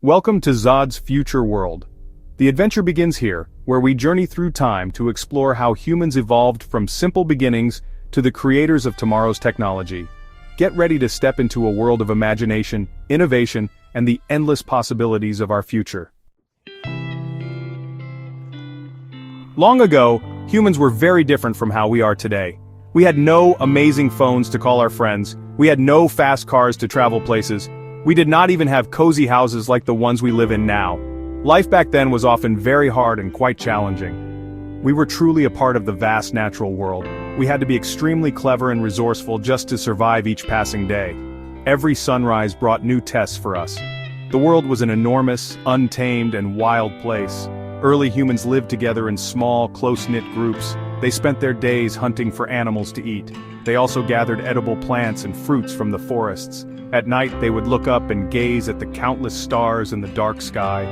Welcome to Zod's Future World. The adventure begins here, where we journey through time to explore how humans evolved from simple beginnings to the creators of tomorrow's technology. Get ready to step into a world of imagination, innovation, and the endless possibilities of our future. Long ago, humans were very different from how we are today. We had no amazing phones to call our friends, we had no fast cars to travel places, we did not even have cozy houses like the ones we live in now. Life back then was often very hard and quite challenging. We were truly a part of the vast natural world. We had to be extremely clever and resourceful just to survive each passing day. Every sunrise brought new tests for us. The world was an enormous, untamed, and wild place. Early humans lived together in small, close-knit groups. They spent their days hunting for animals to eat. They also gathered edible plants and fruits from the forests. At night, they would look up and gaze at the countless stars in the dark sky.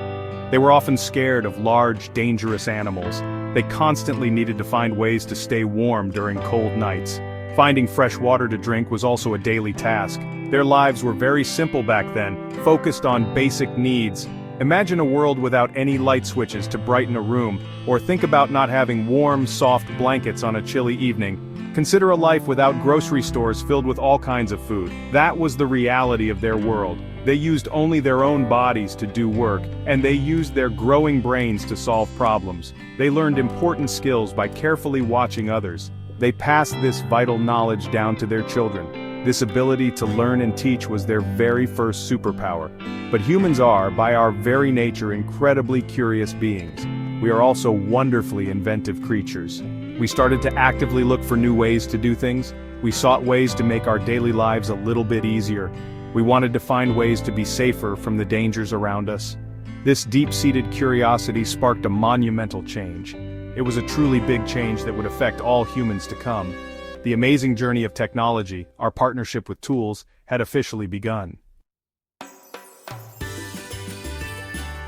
They were often scared of large, dangerous animals. They constantly needed to find ways to stay warm during cold nights. Finding fresh water to drink was also a daily task. Their lives were very simple back then, focused on basic needs. Imagine a world without any light switches to brighten a room, or think about not having warm, soft blankets on a chilly evening. Consider a life without grocery stores filled with all kinds of food. That was the reality of their world. They used only their own bodies to do work, and they used their growing brains to solve problems. They learned important skills by carefully watching others. They passed this vital knowledge down to their children. This ability to learn and teach was their very first superpower. But humans are, by our very nature, incredibly curious beings. We are also wonderfully inventive creatures. We started to actively look for new ways to do things. We sought ways to make our daily lives a little bit easier. We wanted to find ways to be safer from the dangers around us. This deep-seated curiosity sparked a monumental change. It was a truly big change that would affect all humans to come. The amazing journey of technology, our partnership with tools, had officially begun.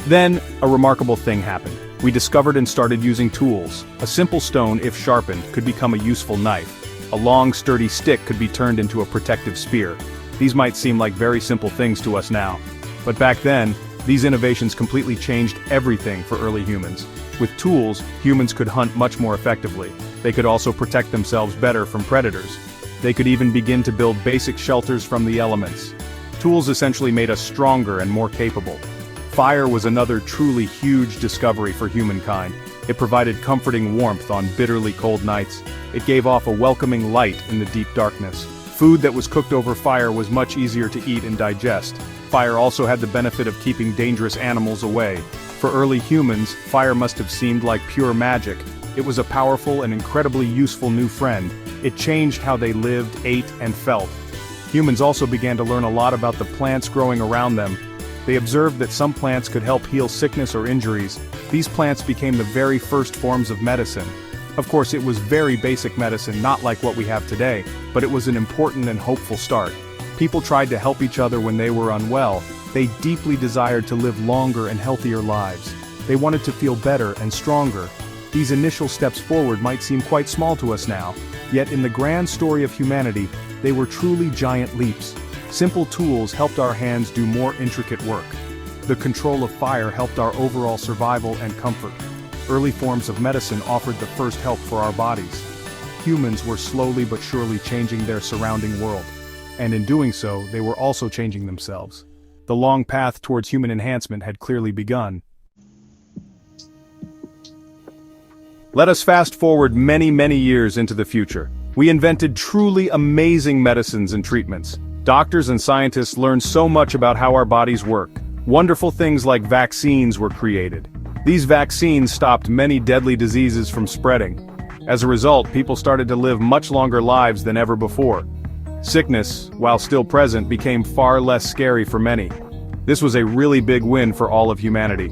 Then, a remarkable thing happened. We discovered and started using tools. A simple stone, if sharpened, could become a useful knife. A long, sturdy stick could be turned into a protective spear. These might seem like very simple things to us now. But back then, these innovations completely changed everything for early humans. With tools, humans could hunt much more effectively. They could also protect themselves better from predators. They could even begin to build basic shelters from the elements. Tools essentially made us stronger and more capable. Fire was another truly huge discovery for humankind. It provided comforting warmth on bitterly cold nights. It gave off a welcoming light in the deep darkness. Food that was cooked over fire was much easier to eat and digest. Fire also had the benefit of keeping dangerous animals away. For early humans, fire must have seemed like pure magic. It was a powerful and incredibly useful new friend. It changed how they lived, ate, and felt. Humans also began to learn a lot about the plants growing around them. They observed that some plants could help heal sickness or injuries. These plants became the very first forms of medicine. Of course, it was very basic medicine, not like what we have today, but it was an important and hopeful start. People tried to help each other when they were unwell. They deeply desired to live longer and healthier lives. They wanted to feel better and stronger. These initial steps forward might seem quite small to us now, yet in the grand story of humanity, they were truly giant leaps. Simple tools helped our hands do more intricate work. The control of fire helped our overall survival and comfort. Early forms of medicine offered the first help for our bodies. Humans were slowly but surely changing their surrounding world. And in doing so, they were also changing themselves. The long path towards human enhancement had clearly begun. Let us fast forward many, many years into the future. We invented truly amazing medicines and treatments. Doctors and scientists learned so much about how our bodies work. Wonderful things like vaccines were created. These vaccines stopped many deadly diseases from spreading. As a result, people started to live much longer lives than ever before. Sickness, while still present, became far less scary for many. This was a really big win for all of humanity.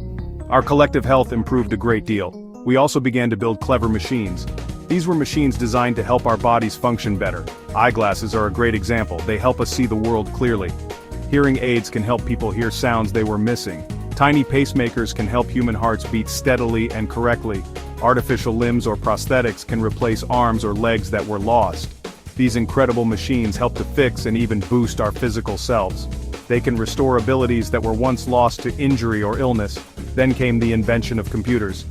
Our collective health improved a great deal. We also began to build clever machines. These were machines designed to help our bodies function better. Eyeglasses are a great example. They help us see the world clearly. Hearing aids can help people hear sounds they were missing. Tiny pacemakers can help human hearts beat steadily and correctly. Artificial limbs or prosthetics can replace arms or legs that were lost. These incredible machines help to fix and even boost our physical selves. They can restore abilities that were once lost to injury or illness. Then came the invention of computers.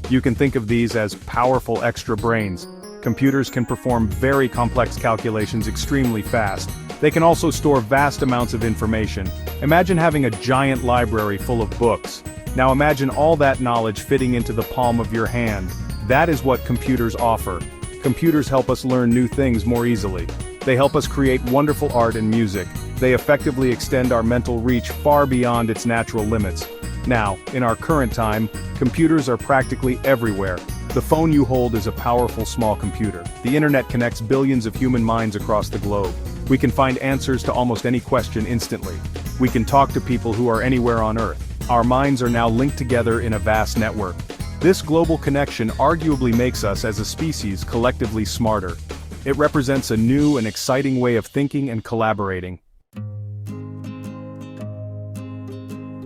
You can think of these as powerful extra brains. Computers can perform very complex calculations extremely fast. They can also store vast amounts of information. Imagine having a giant library full of books. Now imagine all that knowledge fitting into the palm of your hand. That is what computers offer. Computers help us learn new things more easily. They help us create wonderful art and music. They effectively extend our mental reach far beyond its natural limits. Now, in our current time, computers are practically everywhere. The phone you hold is a powerful small computer. The internet connects billions of human minds across the globe. We can find answers to almost any question instantly. We can talk to people who are anywhere on Earth. Our minds are now linked together in a vast network. This global connection arguably makes us as a species collectively smarter. It represents a new and exciting way of thinking and collaborating.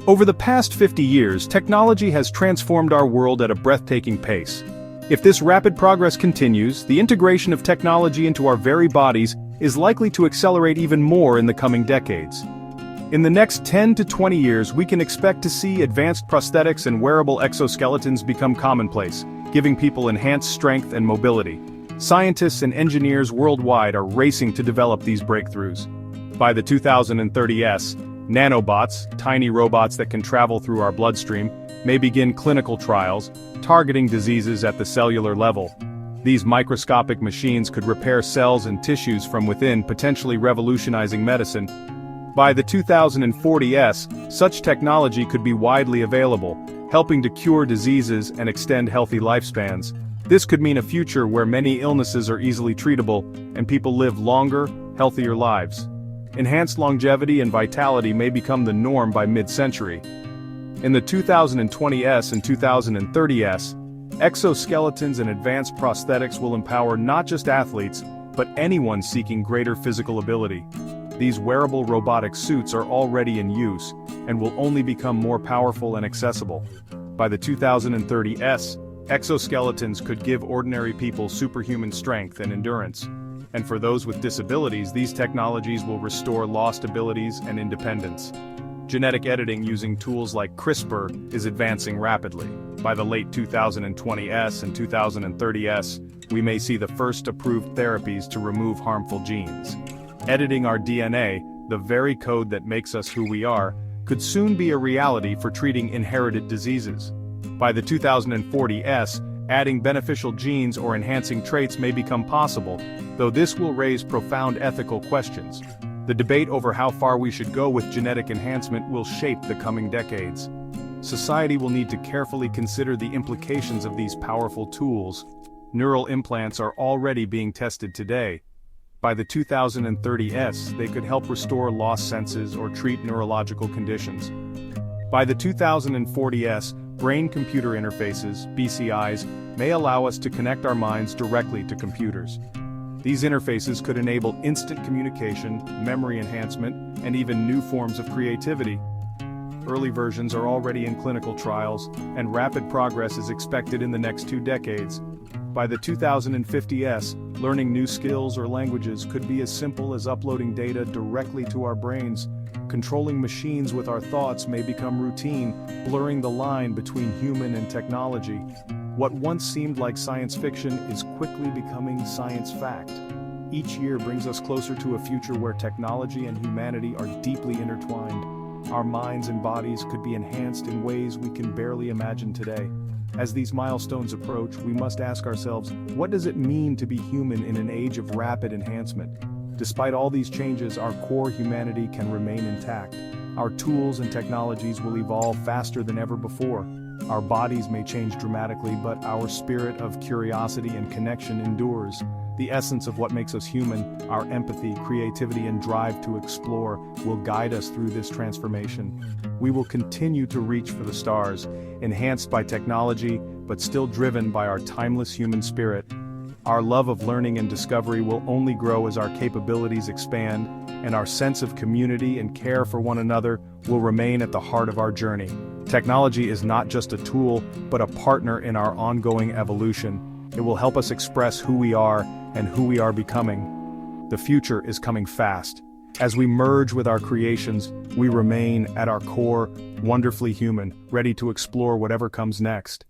Over the past 50 years, technology has transformed our world at a breathtaking pace. If this rapid progress continues, the integration of technology into our very bodies is likely to accelerate even more in the coming decades. In the next 10 to 20 years, we can expect to see advanced prosthetics and wearable exoskeletons become commonplace, giving people enhanced strength and mobility. Scientists and engineers worldwide are racing to develop these breakthroughs. By the 2030s, nanobots, tiny robots that can travel through our bloodstream, may begin clinical trials, targeting diseases at the cellular level. These microscopic machines could repair cells and tissues from within, potentially revolutionizing medicine. By the 2040s, such technology could be widely available, helping to cure diseases and extend healthy lifespans. This could mean a future where many illnesses are easily treatable, and people live longer, healthier lives. Enhanced longevity and vitality may become the norm by mid-century. In the 2020s and 2030s, exoskeletons and advanced prosthetics will empower not just athletes, but anyone seeking greater physical ability. These wearable robotic suits are already in use, and will only become more powerful and accessible. By the 2030s, exoskeletons could give ordinary people superhuman strength and endurance. And for those with disabilities, these technologies will restore lost abilities and independence. Genetic editing using tools like CRISPR is advancing rapidly. By the late 2020s and 2030s, we may see the first approved therapies to remove harmful genes. Editing our DNA, the very code that makes us who we are, could soon be a reality for treating inherited diseases. By the 2040s, adding beneficial genes or enhancing traits may become possible, though this will raise profound ethical questions. The debate over how far we should go with genetic enhancement will shape the coming decades. Society will need to carefully consider the implications of these powerful tools. Neural implants are already being tested today. By the 2030s, they could help restore lost senses or treat neurological conditions. By the 2040s, brain-computer interfaces, BCIs, may allow us to connect our minds directly to computers. These interfaces could enable instant communication, memory enhancement, and even new forms of creativity. Early versions are already in clinical trials, and rapid progress is expected in the next 2 decades. By the 2050s, learning new skills or languages could be as simple as uploading data directly to our brains. Controlling machines with our thoughts may become routine, blurring the line between human and technology. What once seemed like science fiction is quickly becoming science fact. Each year brings us closer to a future where technology and humanity are deeply intertwined. Our minds and bodies could be enhanced in ways we can barely imagine today. As these milestones approach, we must ask ourselves, what does it mean to be human in an age of rapid enhancement? Despite all these changes, our core humanity can remain intact. Our tools and technologies will evolve faster than ever before. Our bodies may change dramatically, but our spirit of curiosity and connection endures. The essence of what makes us human, our empathy, creativity, and drive to explore, will guide us through this transformation. We will continue to reach for the stars, enhanced by technology, but still driven by our timeless human spirit. Our love of learning and discovery will only grow as our capabilities expand, and our sense of community and care for one another will remain at the heart of our journey. Technology is not just a tool, but a partner in our ongoing evolution. It will help us express who we are and who we are becoming. The future is coming fast, As we merge with our creations, we remain, at our core, wonderfully human, ready to explore whatever comes next.